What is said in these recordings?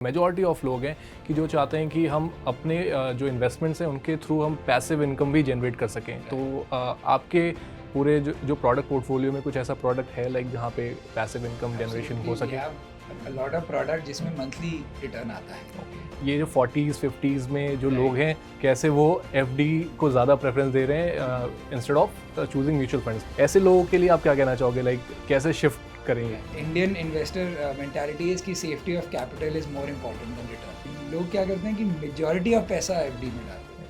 Majority of लोग हैं कि जो चाहते हैं कि हम अपने जो इन्वेस्टमेंट्स हैं उनके थ्रू हम पैसिव इनकम भी जनरेट कर सकें। तो आपके पूरे जो प्रोडक्ट पोर्टफोलियो में कुछ ऐसा प्रोडक्ट है लाइक जहाँ पे पैसिव इनकम जनरेशन हो सके? लॉट ऑफ प्रोडक्ट जिसमें मंथली रिटर्न आता है। ये जो 40s 50s में जो लोग हैं कैसे वो एफडी को ज़्यादा प्रेफरेंस दे रहे हैं instead of choosing mutual funds, ऐसे लोगों के लिए आप क्या कहना चाहोगे? लाइक कैसे शिफ्ट करेंगे? इंडियन इन्वेस्टर मेंटालिटी इज कि safety of capital is more important then return. लोग क्या करते हैं कि मेजॉरिटी ऑफ पैसा एफडी में डालते हैं।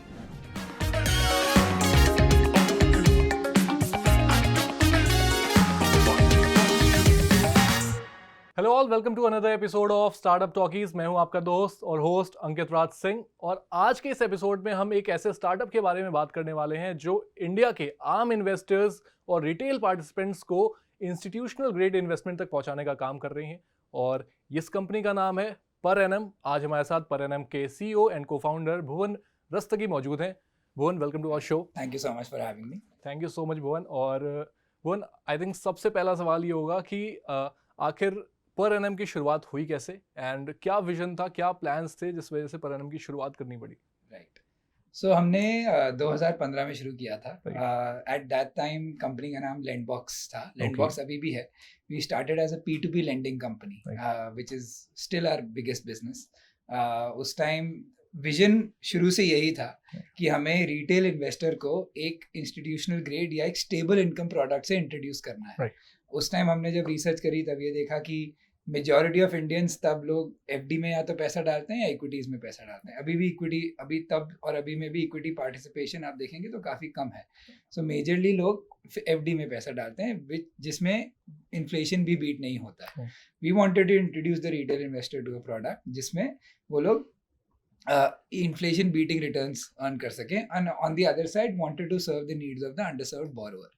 Hello all, welcome to another episode of startup talkies. मैं हूं आपका दोस्त और होस्ट अंकित राज सिंह, और आज के इस एपिसोड में हम एक ऐसे स्टार्टअप के बारे में बात करने वाले हैं जो इंडिया के आम इन्वेस्टर्स और रिटेल पार्टिसिपेंट्स को इंस्टीट्यूशनल ग्रेड इन्वेस्टमेंट तक पहुंचाने का काम कर रही हैं, और इस कंपनी का नाम है पर एनम। आज हमारे साथ पर एनम के CEO and cofounder Bhuvan Rastogi मौजूद हैं। Bhuvan, welcome to our show. Thank you so much for having me. Thank you so much Bhuvan. और भुवन, आई थिंक सबसे पहला सवाल ये होगा कि आखिर पर एनम की शुरुआत हुई कैसे, एंड क्या विजन था, क्या प्लान्स थे जिस वजह से पर एनम की शुरुआत करनी पड़ी? राइट, सो हमने 2015 में शुरू किया था। एट दैट टाइम कंपनी का नाम लैंडबॉक्स था। लैंडबॉक्स अभी भी है। We started as a P2P lending company which is still our biggest business. उस टाइम विजन शुरू से यही था कि हमें रिटेल इन्वेस्टर को एक इंस्टीट्यूशनल ग्रेड या एक स्टेबल इनकम प्रोडक्ट से इंट्रोड्यूस करना है। उस टाइम हमने जब रिसर्च करी तब ये देखा कि मेजॉरिटी ऑफ इंडियंस तब लोग एफडी में या तो पैसा डालते हैं या इक्विटीज में पैसा डालते हैं। अभी भी इक्विटी, अभी तब और अभी में भी इक्विटी पार्टिसिपेशन आप देखेंगे तो काफ़ी कम है। सो मेजरली लोग एफडी में पैसा डालते हैं जिसमें इन्फ्लेशन भी बीट नहीं होता है। We wanted to introduce the retail investor to a product जिसमें वो लोग इन्फ्लेशन बीटिंग रिटर्न्स अर्न कर सकें, and on the other side wanted to serve the needs of the underserved borrower.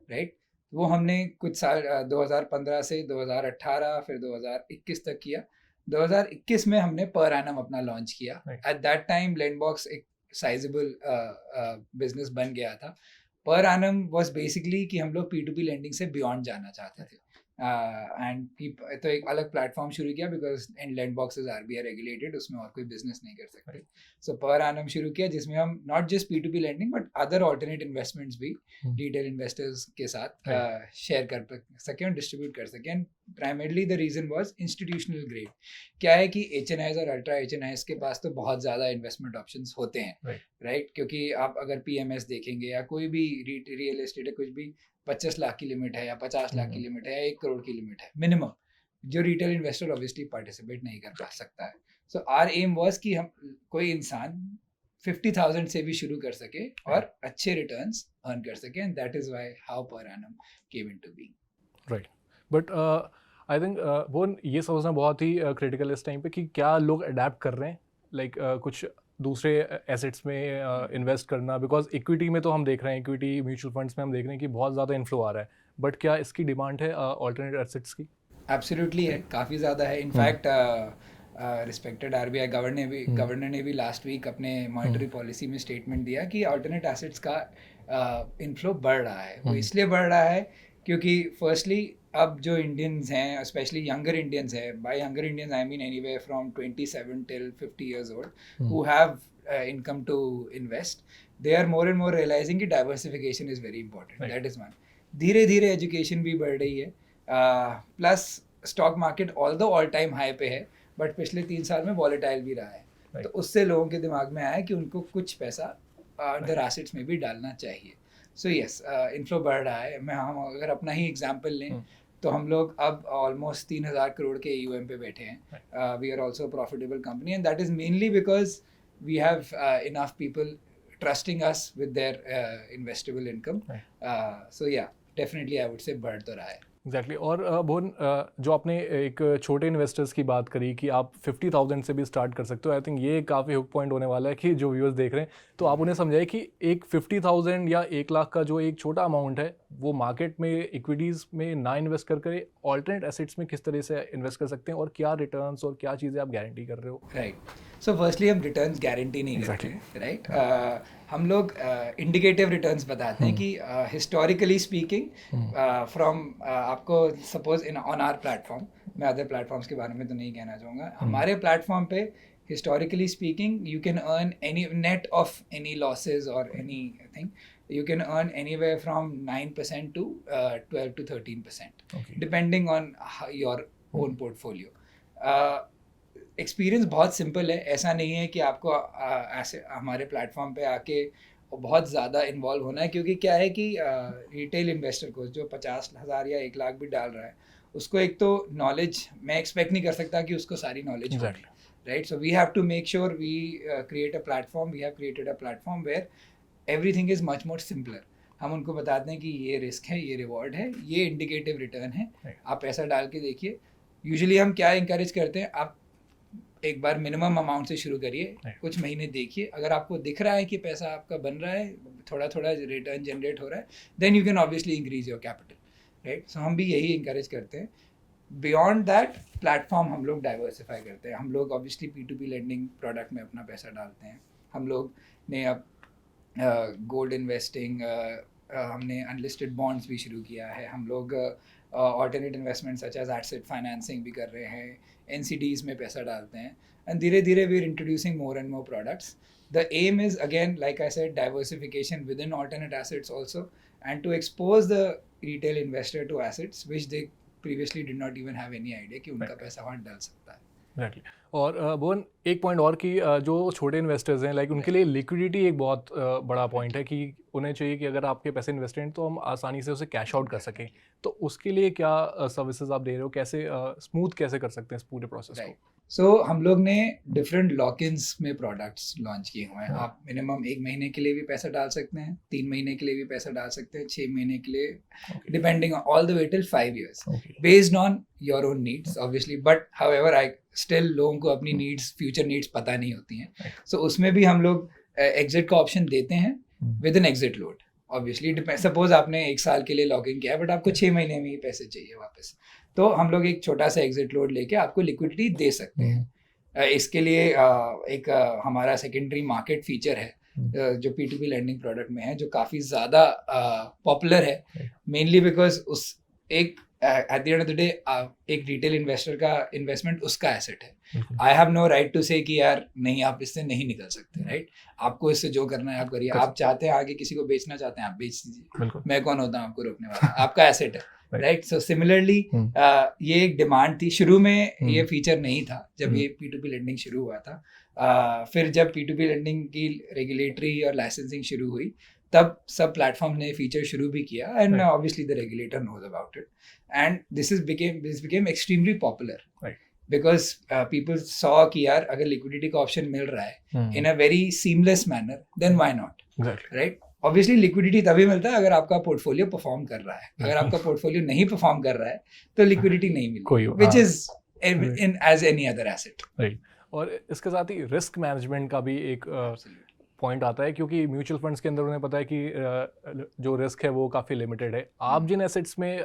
Right, वो हमने कुछ साल 2015 से 2018 फिर 2021 तक किया। 2021 में हमने पर एनम अपना लॉन्च किया। एट दैट टाइम लैंडबॉक्स एक साइजेबल बिजनेस बन गया था। पर एनम वाज बेसिकली कि हम लोग P2P लेंडिंग से बियॉन्ड जाना चाहते थे, एंड तो एक अलग प्लेटफॉर्म शुरू किया because in Lendbox is RBI regulated, उसमें और कोई बिजनेस नहीं कर सकते। सो पर एनम शुरू किया जिसमें हम not just P2P lending but other alternate investments भी रिटेल इन्वेस्टर्स के साथ शेयर कर सकें और डिस्ट्रीब्यूट कर सकें। And primarily the reason was institutional grade. क्या है कि HNIs और अल्ट्रा HNIs के पास तो बहुत ज़्यादा इन्वेस्टमेंट ऑप्शंस होते हैं। राइट, क्योंकि आप अगर PMS देखेंगे या कोई भी रियल एस्टेट है, कुछ भी 25 लाख की लिमिट है या 50 लाख की लिमिट है या 1 करोड़ की लिमिट है मिनिमम, जो रिटेल इन्वेस्टर ऑब्वियसली पार्टिसिपेट नहीं कर पा सकता है। सो आवर एम वाज कि हम कोई इंसान 50,000 से भी शुरू कर सके और अच्छे रिटर्न्स अर्न कर सके, and that is why how per annum came into being. Right, but I think वो ये समझना बहुत ही क्रिटिकल इस टाइम पे कि क्या लोग अडेप्ट कर रहे हैं लाइक कुछ दूसरे एसेट्स में इन्वेस्ट करना, बिकॉज इक्विटी में तो हम देख रहे हैं, इक्विटी म्यूचुअल फंड्स में हम देख रहे हैं कि बहुत ज़्यादा इन्फ्लो आ रहा है, बट क्या इसकी डिमांड है ऑल्टरनेट एसेट्स की? एब्सोल्युटली है, काफ़ी ज़्यादा है। इनफैक्ट रिस्पेक्टेड RBI गवर्नर ने भी लास्ट वीक अपने मॉनेटरी पॉलिसी में स्टेटमेंट दिया कि ऑल्टरनेट एसेट्स का इन्फ्लो बढ़ रहा है। वो इसलिए बढ़ रहा है क्योंकि फर्स्टली अब जो इंडियंस हैं, स्पेशली यंगर इंडियंस हैं, by younger Indians I mean anyway from 27 till 50 years old, who have income to invest, they are more and more realizing कि diversification is very important. That is one. धीरे धीरे education भी बढ़ रही है, plus stock market although all time high पे है but पिछले 3 साल में वॉलेटाइल भी रहा है। तो उससे लोगों के दिमाग में आया कि उनको कुछ पैसा अदर एसेट्स में भी डालना चाहिए। सो यस, इन्फ्लो बढ़ रहा है। हम अगर अपना ही एग्जांपल लें तो हम लोग अब ऑलमोस्ट 3,000 करोड़ के AUM पे बैठे हैं। We are also profitable company, and that is mainly because we have enough people trusting us with their investable income. So yeah, definitely I would से बढ़ तो रहा है। एग्जैक्टली। और भुवन, जो आपने एक छोटे इन्वेस्टर्स की बात करी कि आप 50,000 से भी स्टार्ट कर सकते हो, आई थिंक ये काफ़ी हुक पॉइंट होने वाला है कि जो व्यूअर्स देख रहे हैं, तो आप उन्हें समझाइए कि एक 50,000 या 1 लाख का जो एक छोटा अमाउंट है वो मार्केट में इक्विटीज़ में ना इन्वेस्ट करके ऑल्टरनेट एसेट्स में किस तरह से इन्वेस्ट कर सकते हैं, और क्या रिटर्न्स और क्या चीज़ें आप गारंटी कर रहे हो? राइट, सो फर्स्टली हम रिटर्न्स गारंटी नहीं करते हैं। राइट, हम लोग इंडिकेटिव रिटर्न्स बताते हैं कि हिस्टोरिकली स्पीकिंग फ्रॉम आपको suppose in on our platform मैं अदर प्लेटफॉर्म्स के बारे में तो नहीं कहना चाहूँगा. हमारे प्लेटफॉर्म पे historically speaking you can earn any net of any losses or anything, you can earn anywhere from 9% to 12 to 13%, depending on your own portfolio. Experience बहुत सिंपल है. ऐसा नहीं है कि आपको ऐसे हमारे प्लेटफॉर्म पे आके बहुत ज़्यादा इन्वॉल्व होना है, क्योंकि क्या है कि रिटेल इन्वेस्टर को जो 50,000 या 1 लाख भी डाल रहा है, उसको एक तो नॉलेज मैं एक्सपेक्ट नहीं कर सकता कि उसको सारी नॉलेज होगी, right. So we have to make sure we create a platform, we have created a platform where everything is much more simpler. हम उनको बताते हैं कि ये रिस्क है, ये रिवॉर्ड है, ये इंडिकेटिव रिटर्न है, आप पैसा डाल के देखिए. यूजुअली हम क्या इंकरेज करते हैं, आप एक बार मिनिमम अमाउंट से शुरू करिए, कुछ महीने देखिए, अगर आपको दिख रहा है कि पैसा आपका बन रहा है, थोड़ा थोड़ा रिटर्न जनरेट हो रहा है, then you can obviously increase your capital, right. So हम भी यही इंकरेज करते हैं. बियॉन्ड दैट प्लेटफॉर्म हम लोग डाइवर्सिफाई करते हैं. हम लोग ऑब्वियसली P2P लेंडिंग प्रोडक्ट में अपना पैसा डालते हैं. हम लोग ने अब गोल्ड इन्वेस्टिंग, हमने अनलिस्टेड बॉन्ड्स भी शुरू किया है. हम लोग alternate investment such as asset financing भी कर रहे हैं, NCDs में पैसा डालते हैं, एंड धीरे धीरे we are introducing more and more products. The aim is, again, like I said, diversification within alternate assets also, and to expose the retail investor to assets which they previously did not even have any idea कि उनका पैसा वहाँ डाल सकता है. Exactly. और भुवन, एक point और कि जो छोटे इन्वेस्टर्स हैं, लाइक उनके लिए लिक्विडिटी एक बहुत बड़ा पॉइंट है कि उन्हें चाहिए कि अगर आपके पैसे इन्वेस्टेड हैं तो हम आसानी से उसे कैश आउट कर सकें. तो उसके लिए क्या सर्विसेज आप दे रहे हो, कैसे स्मूथ कैसे कर सकते हैं इस पूरे प्रोसेस को? सो हम लोग ने डिफरेंट लॉक-इन्स में प्रोडक्ट्स लॉन्च किए हुए हैं. आप मिनिमम 1 महीने के लिए भी पैसा डाल सकते हैं, 3 महीने के लिए भी पैसा डाल सकते हैं, 6 महीने के लिए, depending on all the way till 5 years, based on your own needs obviously. But however I still लोगों को अपनी नीड्स, फ्यूचर नीड्स पता नहीं होती हैं. सो उसमें भी हम लोग एग्जिट का ऑप्शन देते हैं with an exit load. Obviously suppose आपने 1 साल के लिए लॉग इन किया है, बट आपको 6 महीने में ही पैसे चाहिए वापस, तो हम लोग एक छोटा सा एग्जिट लोड लेके आपको लिक्विडिटी दे सकते हैं. इसके लिए एक हमारा सेकेंडरी मार्केट फीचर है जो P2P लेंडिंग प्रोडक्ट में है, जो काफ़ी ज़्यादा पॉपुलर है, मेनली बिकॉज उस एक at the end of the day एक रिटेल इन्वेस्टर का इन्वेस्टमेंट उसका एसेट है. I have no right to say कि यार नहीं, आप इससे नहीं निकल सकते, राइट. आपको इससे जो करना है आप करिए. आप चाहते हैं आगे किसी को बेचना चाहते हैं, आप बेच दीजिए, मैं कौन होता हूँ आपको रोकने वाला, आपका एसेट है, राइट. सो सिमिलरली ये एक डिमांड थी. शुरू में ये फीचर नहीं था जब ये P2P लेंडिंग शुरू हुआ था. फिर जब P2P लेंडिंग की रेगुलेटरी और लाइसेंसिंग शुरू हुई, तब सब प्लेटफॉर्म ने फीचर शुरू भी किया, and obviously the regulator knows about it, and this became extremely popular because people saw कि यार अगर लिक्विडिटी का ऑप्शन मिल रहा है in a very seamless manner, then why not, right. Obviously liquidity तभी मिलता है अगर आपका पोर्टफोलियो परफॉर्म कर रहा है. अगर आपका पोर्टफोलियो नहीं परफॉर्म कर रहा है तो लिक्विडिटी नहीं मिलेगी, which is in as any other asset, right. और इसके साथ ही रिस्क मैनेजमेंट का भी एक पॉइंट आता है, क्योंकि म्यूचुअल फंड्स के अंदर उन्हें पता है कि जो रिस्क है वो काफ़ी लिमिटेड है. आप जिन एसेट्स में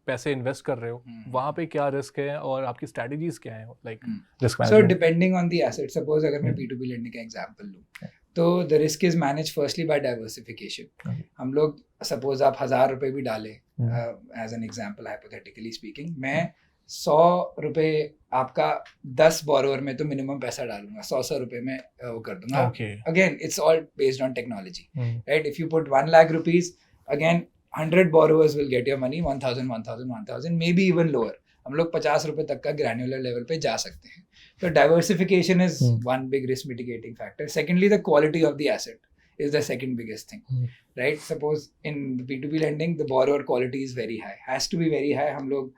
पैसे इन्वेस्ट कर रहे हो, वहाँ पे क्या रिस्क है और आपकी स्ट्रेटजीज क्या है, like risk management? So depending on the asset, suppose अगर मैं P2P लेंडिंग का एग्जांपल लूँ, तो the risk is manage firstly by diversification. हम लोग सपोज आप 1000 रुपये भी डालें, as an example hypothetically speaking, मैं 100 रुपये आपका 10 बोरोवर में तो मिनिमम पैसा डालूंगा, 100 रुपये में वो कर दूंगा. Again it's all based on technology, right. If you put 1 lakh rupees, again 100 borrowers will get your money, 1000, maybe even lower. हम लोग 50 रुपये तक का ग्रैन्युलर लेवल पे जा सकते हैं. तो diversification is one big risk mitigating factor. Secondly the quality of the asset is the second biggest thing, right? Suppose in P2P lending the borrower quality is very high, has to be very high. हम लोग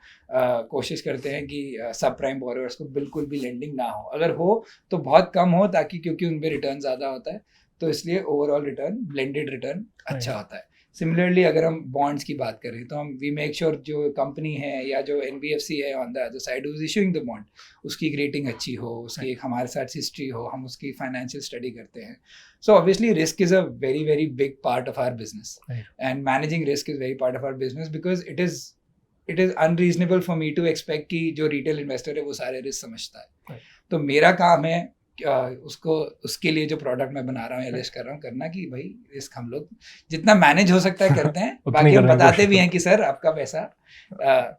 कोशिश करते हैं कि सब prime borrowers को बिल्कुल भी लेंडिंग ना हो, अगर हो तो बहुत कम हो, ताकि क्योंकि उनपे रिटर्न ज़्यादा होता है, तो इसलिए ओवरऑल रिटर्न, ब्लेंडेड रिटर्न अच्छा होता है. सिमिलरली अगर हम बॉन्ड्स की बात करें तो हम वी मेक श्योर जो कंपनी है या जो NBFC है on the other side who is issuing the bond, उसकी एक रेटिंग अच्छी हो, उसकी एक हमारे साथ हिस्ट्री हो, हम उसकी फाइनेंशियल स्टडी करते हैं. So obviously risk is a very very big part of our business, and managing risk is very part of our business, because it is unreasonable for me to expect कि जो retail investor है वो सारे risk समझता है. तो मेरा काम है उसको उसके लिए जो प्रोडक्ट मैं बना रहा हूँ या लिस्ट कर रहा हूँ करना कि भाई रिस्क हम लोग जितना मैनेज हो सकता है करते हैं बाकी हम बताते भी हैं कि सर आपका पैसा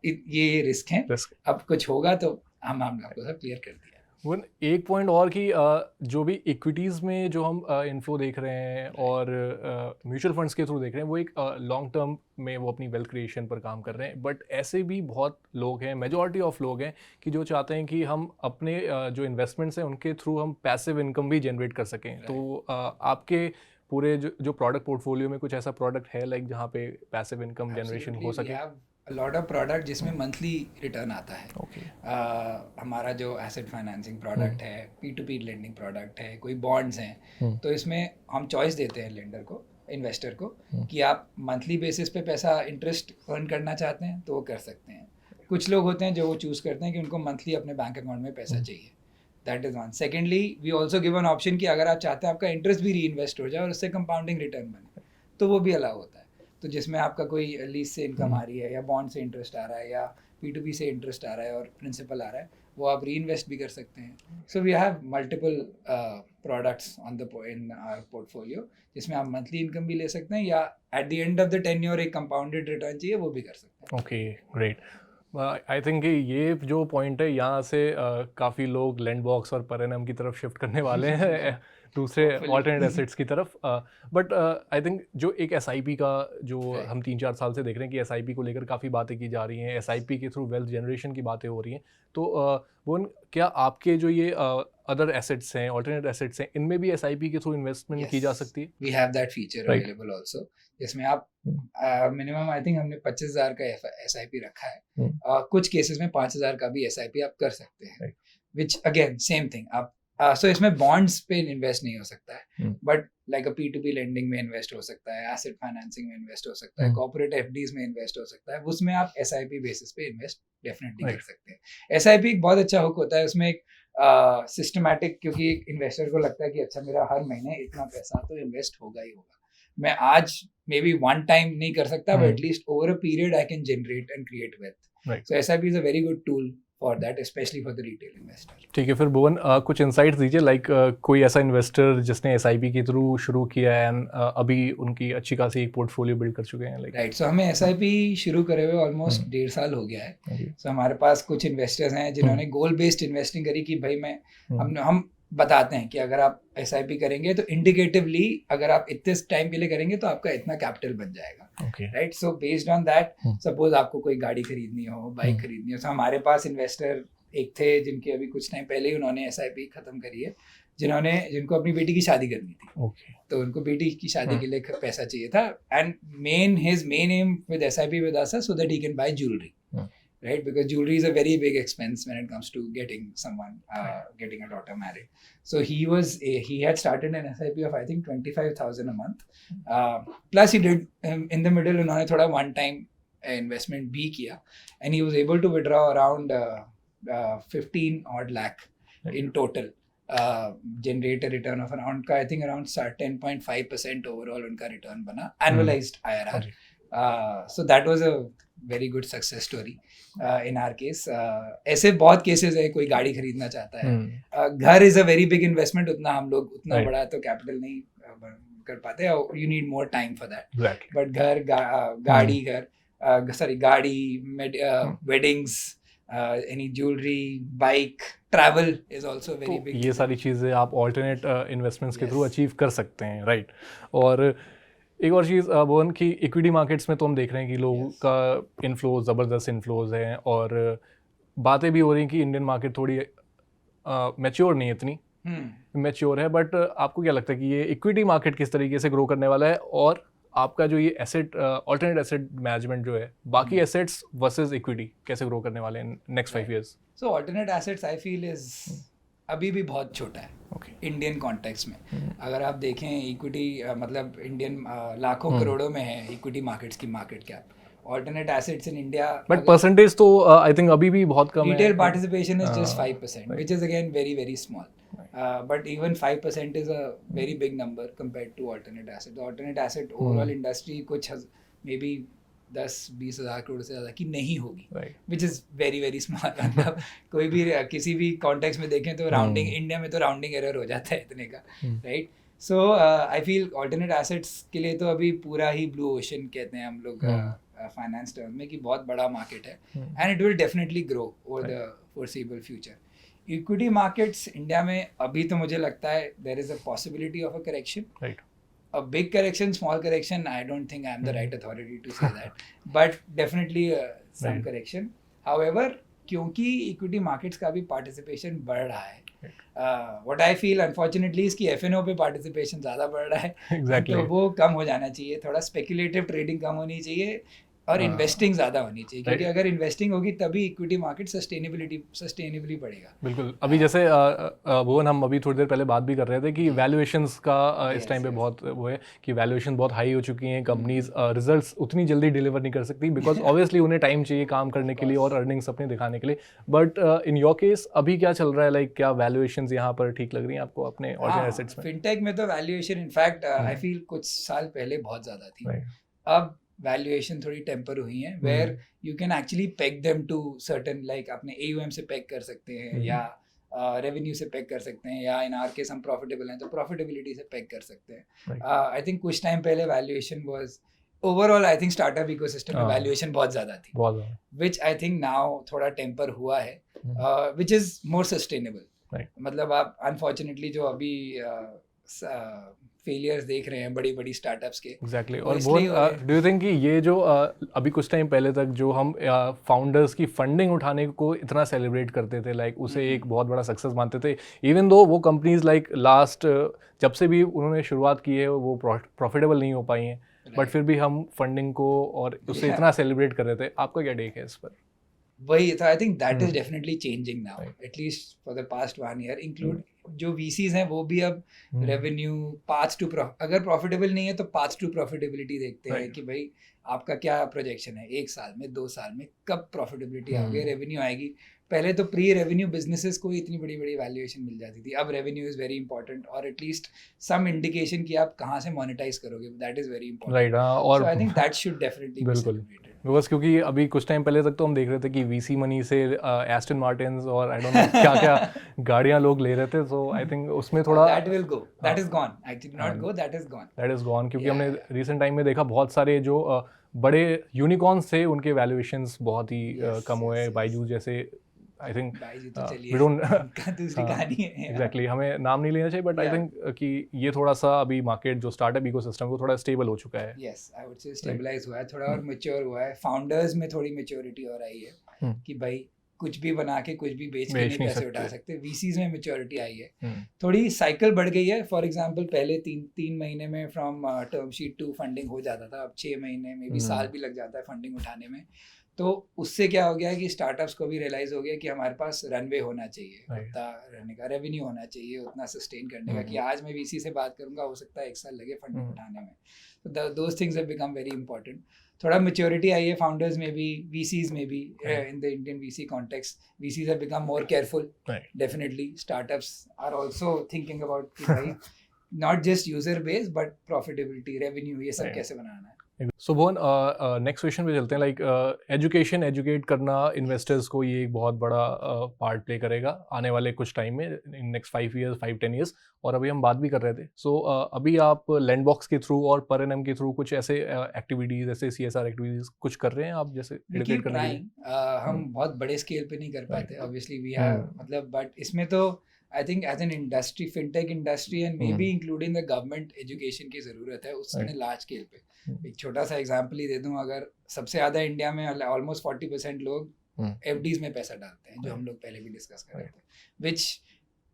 ये रिस्क है, अब कुछ होगा तो हम आपको सब क्लियर कर दिया। वो एक पॉइंट और कि जो भी इक्विटीज़ में जो हम इन्फ्लो देख रहे हैं और म्यूचुअल फंड्स के थ्रू देख रहे हैं वो एक लॉन्ग टर्म में वो अपनी वेल्थ क्रिएशन पर काम कर रहे हैं, बट ऐसे भी बहुत लोग हैं, मेजॉरिटी ऑफ लोग हैं कि जो चाहते हैं कि हम अपने जो इन्वेस्टमेंट्स हैं उनके थ्रू हम पैसिव इनकम भी जनरेट कर सकें। तो आपके पूरे जो प्रोडक्ट पोर्टफोलियो में कुछ ऐसा प्रोडक्ट है लाइक जहाँ पे पैसिव इनकम जनरेशन हो सके? लॉट ऑफ प्रोडक्ट जिसमें मंथली रिटर्न आता है। हमारा जो एसेट फाइनेंसिंग प्रोडक्ट है, P2P लेंडिंग प्रोडक्ट है, कोई बॉन्ड्स हैं, तो इसमें हम चॉइस देते हैं लेंडर को, इन्वेस्टर को, कि आप मंथली बेसिस पे पैसा इंटरेस्ट अर्न करना चाहते हैं तो वो कर सकते हैं। कुछ लोग होते हैं जो वो चूज़ करते हैं कि उनको मंथली अपने बैंक अकाउंट में पैसा चाहिए, that is one. Secondly we also give an option कि अगर आप चाहते हैं आपका इंटरेस्ट भी री इन्वेस्ट हो जाए और उससे कंपाउंडिंग रिटर्न बने, तो वो भी अलाउ होता है। तो जिसमें आपका कोई लीज से इनकम आ रही है या बॉन्ड से इंटरेस्ट आ रहा है या P2P से इंटरेस्ट आ रहा है और प्रिंसिपल आ रहा है, वो आप री इन्वेस्ट भी कर सकते हैं। So we have multiple products on the in our portfolio जिसमें आप मंथली इनकम भी ले सकते हैं या at the end of the tenure एक कंपाउंडेड रिटर्न चाहिए वो भी कर सकते हैं। Okay, great. आई थिंक ये जो पॉइंट है यहाँ से काफ़ी लोग लैंडबॉक्स और पेरेनम की तरफ शिफ्ट करने वाले हैं दूसरे ऑल्टरनेट एसेट्स की तरफ। बट आई थिंक जो एक SIP का जो हम 3-4 साल से देख रहे हैं कि SIP को लेकर काफ़ी बातें की जा रही हैं, SIP के थ्रू वेल्थ जनरेशन की बातें हो रही हैं, तो वो क्या आपके जो ये अदर एसेट्स हैं, ऑल्टरनेट एसेट्स हैं, इनमें भी SIP के थ्रू इन्वेस्टमेंट की जा सकती है? We have that feature available also, जिसमें आप मिनिमम आई थिंक हमने 25,000 का SIP रखा है। कुछ केसेस में 5,000 का भी SIP आप कर सकते हैं, विच अगेन सेम थिंग। आप सो इसमें बॉन्ड्स पे इन्वेस्ट नहीं हो सकता है, बट लाइक P2P लेंडिंग में इन्वेस्ट हो सकता है, एसेट फाइनेंसिंग में इन्वेस्ट हो सकता है, कॉर्पोरेट FDs में इन्वेस्ट हो सकता है, उसमें आप SIP बेसिस पे इन्वेस्ट डेफिनेटली कर सकते हैं। SIP एक बहुत अच्छा हुक होता है, उसमें एक सिस्टमैटिक, क्योंकि इन्वेस्टर को लगता है कि अच्छा मेरा हर महीने इतना पैसा तो इन्वेस्ट होगा ही होगा, मैं आज मे बी वन टाइम नहीं कर सकता, but at least over a period I can generate and create wealth. So SIP is a very good tool for that, specially for the retail investor. ठीक है, फिर भुवन कुछ इंसाइट्स दीजिए, लाइक कोई ऐसा इन्वेस्टर जिसने SIP के थ्रू शुरू किया है एंड अभी उनकी अच्छी खासी एक पोर्टफोलियो बिल्ड कर चुके हैं। राइट, सो हमें SIP शुरू करे हुए ऑलमोस्ट 1.5 साल हो गया है। सो हमारे पास कुछ इन्वेस्टर्स हैं जिन्होंने गोल बेस्ड इन्वेस्टिंग करी कि भाई मैं हम बताते हैं कि अगर आप SIP करेंगे तो इंडिकेटिवली अगर आप इतने टाइम के लिए करेंगे तो आपका इतना कैपिटल बन जाएगा। Right, so based on that, suppose आपको कोई गाड़ी खरीदनी हो, बाइक खरीदनी हो, तो हमारे पास इन्वेस्टर एक थे जिनके अभी कुछ टाइम पहले ही उन्होंने SIP खत्म करी है, जिनको अपनी बेटी की शादी करनी थी। तो उनको बेटी की शादी के लिए पैसा चाहिए था, and his main am with SIP with us so that he can buy jewelry. Right, because jewelry is a very big expense when it comes to getting getting a daughter married. So he had started an SIP of I think 25,000 a month. Plus he did in the middle उन्होंने थोड़ा one time investment भी किया, and he was able to withdraw around 15 odd lakh in total. Generate a return of around I think around 10.5% overall उनका return बना, annualized IRR. So that was a very good success story in our case. ऐसे बहुत cases है, कोई गाड़ी खरीदना चाहता है, घर is a very big investment, उतना हम लोग उतना बड़ा तो कैपिटल नहीं कर पाते, you need more time for that, but घर गाड़ी, weddings, any jewellery, bike, travel is also very big. ये सारी चीज़ें आप ऑल्टरनेट इन्वेस्टमेंट्स के थ्रू अचीव कर सकते हैं, राइट। और एक और चीज़ भुवन की इक्विटी मार्केट्स में तो हम देख रहे हैं कि लोगों का इन्फ्लो ज़बरदस्त इन्फ्लोज हैं, और बातें भी हो रही हैं कि इंडियन मार्केट थोड़ी मैच्योर नहीं है, इतनी मैच्योर है, बट आपको क्या लगता है कि ये इक्विटी मार्केट किस तरीके से ग्रो करने वाला है, और आपका जो ये एसेट ऑल्टरनेट एसेट मैनेजमेंट जो है बाकी एसेट्स वर्सेस इक्विटी कैसे ग्रो करने वाले हैं next 5 years? So alternate assets I feel is अभी भी बहुत छोटा है इंडियन कॉन्टेक्स्ट में। अगर आप देखें इक्विटी मतलब इंडियन लाखों करोड़ों में है इक्विटी मार्केट्स की market cap, alternate assets in India, but percentage तो आई थिंक अभी भी बहुत कम है। Retail participation is just 5%, which is again very very small, but even 5% is a very big number compared to alternate asset. Alternate asset overall industry कुछ may B 10-20 हज़ार करोड़ से ज़्यादा की नहीं होगी, right which is very very small. मतलब कोई भी किसी भी कॉन्टेक्स्ट में देखें तो राउंडिंग, इंडिया में तो राउंडिंग एरर हो जाता है इतने का, right. So I feel alternate assets के लिए तो अभी पूरा ही ब्लू ओशन कहते हैं हम लोग फाइनेंस टर्म में, कि बहुत बड़ा मार्केट है and it will definitely grow over the foreseeable future. Equity markets India में अभी तो मुझे लगता है there is a possibility of a correction, right a big correction, small correction, I don't think I'm the right authority to say that, but definitely some Right. correction. However, क्योंकि equity markets का भी participation बढ़ रहा है, what I feel unfortunately is कि F&O पे participation ज़्यादा बढ़ रहा है, Exactly. तो वो कम हो जाना चाहिए, थोड़ा speculative trading कम होनी चाहिए और इन्वेस्टिंग ज़्यादा होनी चाहिए, क्योंकि अगर इन्वेस्टिंग होगी तभी इक्विटी मार्केट सस्टेनेबली बढ़ेगा। बिल्कुल। अभी जैसे भुवन, हम अभी थोड़ी देर पहले बात भी कर रहे थे कि वैल्यूएशंस का इस टाइम पे बहुत वो है कि वैल्यूएशन बहुत हाई हो चुकी हैं, कंपनीज रिजल्ट्स उतनी जल्दी डिलीवर नहीं कर सकती बिकॉज ऑब्वियसली उन्हें टाइम चाहिए काम करने के लिए और अर्निंग्स अपने दिखाने के लिए। बट इन योर केस अभी क्या चल रहा है, लाइक क्या वैल्यूएशंस यहाँ पर ठीक लग रही हैं आपको अपने ऑर्डिनरी एसेट्स में? फिनटेक में तो वैल्यूएशन इनफैक्ट आई फील कुछ साल पहले बहुत ज़्यादा थी, अब वैल्यूएशन थोड़ी टेम्पर हुई है, where you can actually peg them to certain, like अपने AUM से पेग कर सकते हैं या रेवेन्यू से पेग कर सकते हैं, या इन आर केस हम प्रॉफिटेबल हैं तो प्रॉफिटेबिलिटी से पेग कर सकते हैं। आई थिंक कुछ टाइम पहले valuation was overall, I think startup ecosystem में वैल्यूएशन बहुत ज़्यादा थी, विच आई थिंक नाउ थोड़ा टेम्पर हुआ है, विच इज़ मोर सस्टेनेबल। मतलब आप अनफॉर्चुनेटली जो अभी फेलियर्स देख रहे हैं बड़ी बड़ी स्टार्टअप्स के, एग्जैक्टली। और डू यू थिंक कि ये जो अभी कुछ टाइम पहले तक जो हम फाउंडर्स की फंडिंग उठाने को इतना सेलिब्रेट करते थे, लाइक उसे एक बहुत बड़ा सक्सेस मानते थे, इवन दो वो कंपनीज लाइक लास्ट जब से भी उन्होंने शुरुआत की है वो प्रॉफिटेबल नहीं हो पाई हैं, बट फिर भी हम फंडिंग को और उसे इतना सेलिब्रेट कर रहे थे, आपका क्या टेक है इस पर? वही तो I think that is definitely changing now, at least for the past 1 year, include जो VCs हैं वो भी अब रेवेन्यू पाथ टू अगर प्रॉफिटेबल नहीं है तो पाथ टू प्रॉफिटेबिलिटी देखते हैं कि भाई आपका क्या प्रोजेक्शन है, 1 साल में 2 साल में कब प्रॉफिटेबिलिटी आएगी, रेवेन्यू आएगी। पहले तो प्री रेवेन्यू बिजनेसेस को इतनी बड़ी बड़ी वैल्यूएशन मिल जाती थी, अब रेवेन्यू इज वेरी इंपॉर्टेंट, और एटलीस्ट सम इंडिकेशन कि आप कहाँ से मोनेटाइज करोगे, that is very important, right. और I think that should definitely be celebrated. Because क्योंकि अभी कुछ टाइम पहले तक तो हम देख रहे थे कि VC मनी से एस्टन मार्टिन्स और आई डोंट नो क्या क्या गाड़ियां लोग ले रहे थे, सो आई थिंक उसमें थोड़ा that will go, that is gone, actually not go, that is gone, क्योंकि हमने रिसेंट टाइम में देखा बहुत सारे जो बड़े यूनिकॉर्न्स थे उनके वैल्यूएशंस बहुत ही कम हुए, बायजूस जैसे, आई थिंक वी डोंट दूसरी कहानी है एग्जैक्टली, हमें नाम नहीं लेना चाहिए, बट आई थिंक कि ये थोड़ा सा अभी मार्केट जो स्टार्टअप इकोसिस्टम को थोड़ा स्टेबल हो चुका है। Yes, I would say stabilise हुआ है थोड़ा और मैच्योर हुआ है, फाउंडर्स में थोड़ी मैच्योरिटी और आई है कि भाई कुछ भी बना के कुछ भी बेच के नहीं पैसे उठा सकते, VCs में मैच्योरिटी आई है, थोड़ी साइकिल बढ़ गई है। फॉर एग्जांपल पहले 3 महीने में from term sheet to funding हो जाता था, अब 6 महीने में भी साल भी लग जाता है फंडिंग उठाने में, तो उससे क्या हो गया है कि स्टार्टअप्स को भी रियलाइज हो गया कि हमारे पास रनवे होना चाहिए, उतना रहने का रेवेन्यू होना चाहिए, उतना सस्टेन करने का, कि आज मैं VC से बात करूंगा हो सकता है 1 साल लगे फंडिंग उठाने में, तो those things have become very important. थोड़ा मैच्योरिटी आई है फाउंडर्स में भी, VCs में भी, in the Indian VC context VCs have become more careful, definitely startups are also thinking about कि भाई not just user base but profitability, revenue, ये सब कैसे बनाना है। सो भुवन, नेक्स्ट क्वेश्चन पे चलते हैं, लाइक एजुकेशन, एजुकेट करना इन्वेस्टर्स को ये एक बहुत बड़ा पार्ट प्ले करेगा आने वाले कुछ टाइम में, इन नेक्स्ट 5 ईयर्स 5-10 ईयर्स, और अभी हम बात भी कर रहे थे। सो अभी आप लैंडबॉक्स के थ्रू और पर एनएम के थ्रू कुछ ऐसे एक्टिविटीज, ऐसे CSR एक्टिविटीज कुछ कर रहे हैं आप, जैसे एजुकेट करने के लिए? हम बहुत बड़े स्केल पे नहीं कर पाते ऑब्वियसली, वी हैव मतलब, बट इसमें तो I think as an industry, fintech industry and may be including the government, education की ज़रूरत है उसमें लार्ज स्केल पे। एक छोटा सा एग्जांपल ही दे दूं, अगर सबसे ज़्यादा इंडिया में ऑलमोस्ट 40% लोग FDs में पैसा डालते हैं, जो हम लोग पहले भी डिस्कस कर रहे थे, विच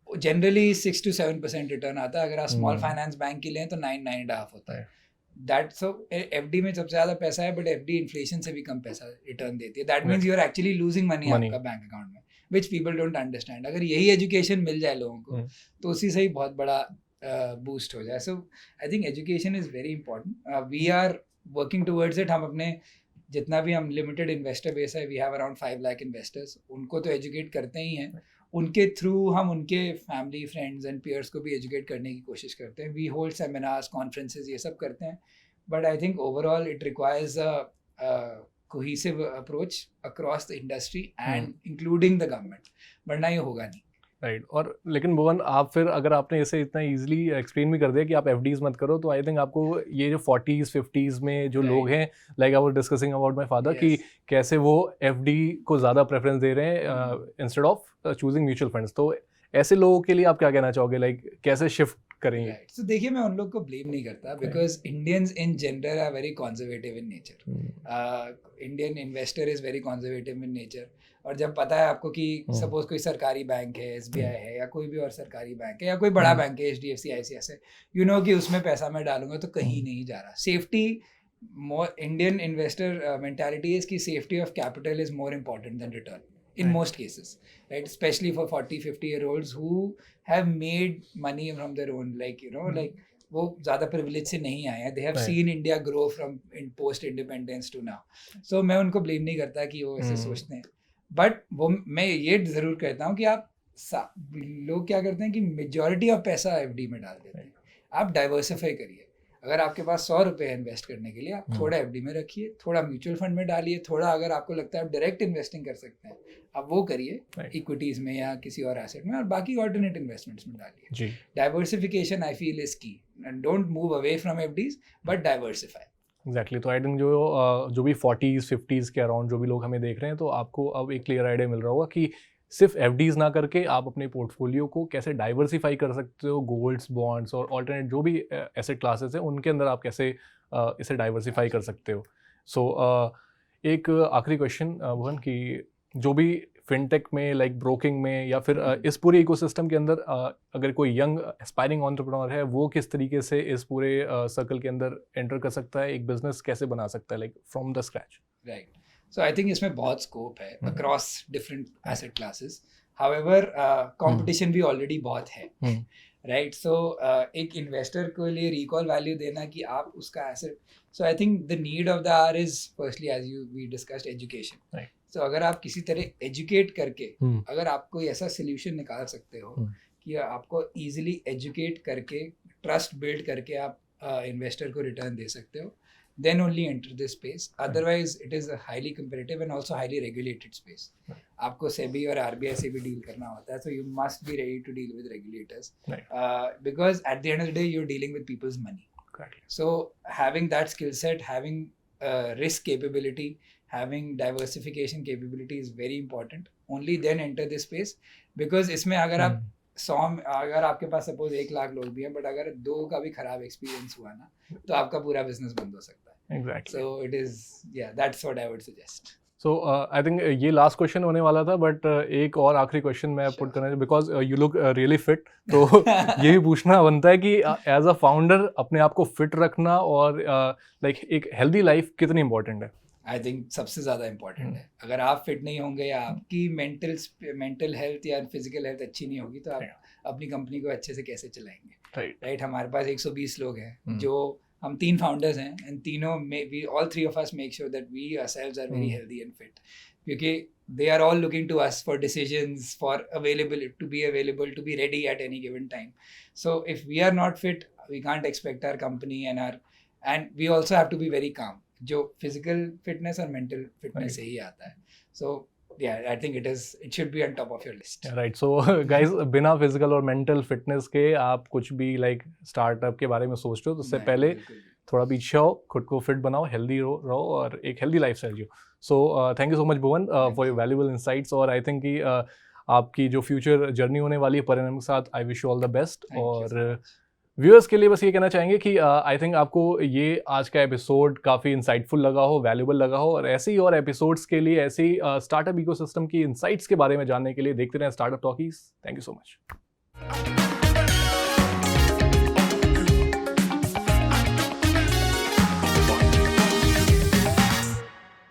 जनरली 6 to 7% रिटर्न आता है, अगर आप स्मॉल फाइनेंस बैंक की लें तो 9-9.5 होता है। दैट सो FD में सबसे ज़्यादा पैसा है, बट FD इन्फ्लेशन से भी कम पैसा रिटर्न देती है, that means you are actually losing money आपका बैंक अकाउंट में, विच पीपल डोंट अंडरस्टैंड। अगर यही एजुकेशन मिल जाए लोगों को तो उसी से ही बहुत बड़ा बूस्ट हो जाए। So I think education is very important, we are working towards it. हम अपने जितना भी हम लिमिटेड इन्वेस्टर बेस है, we have around 5 lakh investors, उनको तो एजुकेट करते ही हैं, उनके थ्रू हम उनके फैमिली, फ्रेंड्स एंड पीयर्स को भी एजुकेट करने की कोशिश करते हैं। वी होल्ड सेमिनार्स, कॉन्फ्रेंसेज, ये सब करते हैं, but I think overall it requires cohesive approach across the industry and including the government, वरना ये होगा नहीं. राइट और लेकिन भुवन आप फिर अगर आपने इसे इतना इजीली एक्सप्लेन भी कर दिया कि आप एफडीज मत करो, तो आई थिंक आपको ये जो 40s 50s में जो लोग हैं, like I was discussing about my father कि कैसे वो एफडी को ज़्यादा प्रेफरेंस दे रहे हैं instead of choosing mutual funds, तो ऐसे लोगों के लिए आप क्या कहना चाहोगे, लाइक कैसे शिफ्ट करेंगे? तो देखिए मैं उन लोग को ब्लेम नहीं करता because Indians in general R very conservative in nature. Indian investor is very conservative in nature. और जब पता है आपको कि सपोज कोई सरकारी बैंक है, SBI है या कोई भी और सरकारी बैंक है या कोई बड़ा बैंक है HDFC ICICI है, यू नो कि उसमें पैसा मैं डालूंगा तो कहीं नहीं जा रहा. Safety, Indian investor mentality is कि safety of capital is more important than return in most cases, right? Especially for 40-50-year-olds who have made money from their own, like, you know, like वो ज़्यादा privilege से नहीं आए हैं. They have seen India grow from in post independence to now. So मैं उनको blame नहीं करता कि वो ऐसे सोचते हैं. But वो मैं ये ज़रूर कहता हूँ कि आप लोग क्या करते हैं कि majority of पैसा FD में डाल देते हैं. आप diversify करिए. अगर आपके पास 100 रुपये है इन्वेस्ट करने के लिए, आप थोड़ा एफडी में रखिए, थोड़ा म्यूचुअल फंड में डालिए, थोड़ा अगर आपको लगता है आप डायरेक्ट इन्वेस्टिंग कर सकते हैं आप वो करिए इक्विटीज में या किसी और एसेट में, और बाकी ऑल्टरनेट इन्वेस्टमेंट्स में डालिए. डाइवर्सिफिकेशन आई फील इज की. Don't move away from FDs but diversify. Exactly. तो आई थिंक जो भी 40s 50s के अराउंड जो भी लोग हमें देख रहे हैं, तो आपको अब एक क्लियर आइडिया मिल रहा होगा कि सिर्फ एफडीज ना करके आप अपने पोर्टफोलियो को कैसे डाइवर्सिफाई कर सकते हो, गोल्ड्स, बॉन्ड्स और ऑल्टरनेट जो भी एसेट क्लासेस हैं उनके अंदर आप कैसे इसे डाइवर्सिफाई कर सकते हो. सो एक आखिरी क्वेश्चन भुवन, कि जो भी फिनटेक में, लाइक ब्रोकिंग में या फिर इस पूरे इकोसिस्टम के अंदर अगर कोई यंग एस्पायरिंग एंटरप्रेन्योर है, वो किस तरीके से इस पूरे सर्कल के अंदर एंटर कर सकता है, एक बिजनेस कैसे बना सकता है, like from the scratch? Right. So I think इसमें बहुत स्कोप है across different asset classes. However, competition भी already बहुत है, right? So एक investor को लिए recall value देना कि आप उसका asset. So I think the need of the hour is firstly, as we discussed, education. Right. So अगर आप किसी तरह educate करके अगर आप कोई ऐसा solution निकाल सकते हो कि आपको easily educate करके trust build करके आप investor को return दे सकते हो, then only enter this space. Otherwise, it is a highly competitive and also highly regulated space. आपको SEBI और RBI से भी deal करना होता है, so you must be ready to deal with regulators. Because at the end of the day, you're dealing with people's money. Correctly. So having that skill set, having risk capability, having diversification capability is very important. Only then enter this space. Because इसमें अगर आप 100, अगर आपके पास suppose 1 lakh लोग भी हैं, but अगर 2 का भी खराब एक्सपीरियंस हुआ ना, तो आपका पूरा बिजनेस बंद हो सकता है. एग्जैक्टली. सो इट इज, या that's what I would suggest. So I think ये लास्ट क्वेश्चन होने वाला था, बट एक और आखिरी क्वेश्चन मैं पुट करना, because you look really fit, तो ये भी पूछना बनता है कि एज अ फाउंडर अपने आप को फिट रखना और लाइक एक हेल्दी लाइफ कितनी इंपॉर्टेंट है? आई थिंक सबसे ज़्यादा इम्पॉर्टेंट है. अगर आप फिट नहीं होंगे या आपकी मेंटल हेल्थ या फिजिकल हेल्थ अच्छी नहीं होगी, तो आप अपनी कंपनी को अच्छे से कैसे चलाएंगे? राइट. हमारे पास 120 लोग हैं, जो हम 3 फाउंडर्स हैं, एंड तीनों में we all 3 of us make sure that we ourselves are very healthy and fit, क्योंकि they are all looking to us for decisions, for to be available, to be ready at any given time. So if we are not fit, we can't expect our company and we also have to be very calm. जो physical fitness और mental fitness से ही आता है. सो yeah, I think it should be on top of your list. Right. So guys, बिना physical और mental fitness के आप कुछ भी लाइक स्टार्टअप के बारे में सोचते हो तो उससे पहले थोड़ा पीछे आओ, खुद को फिट बनाओ, हेल्दी रहो और एक healthy lifestyle Jio. So thank you so much Bhuvan for your valuable insights, और आई थिंक कि आपकी जो फ्यूचर जर्नी होने वाली है परिणाम के साथ, I wish you all the best. और व्यूअर्स के लिए बस ये कहना चाहेंगे कि आई थिंक आपको ये आज का एपिसोड काफ़ी इंसाइटफुल लगा हो, वैल्यूएबल लगा हो, और ऐसे ही और एपिसोड्स के लिए, ऐसे ही स्टार्टअप इकोसिस्टम की इनसाइट्स के बारे में जानने के लिए देखते रहें startup talkies. Thank you so much.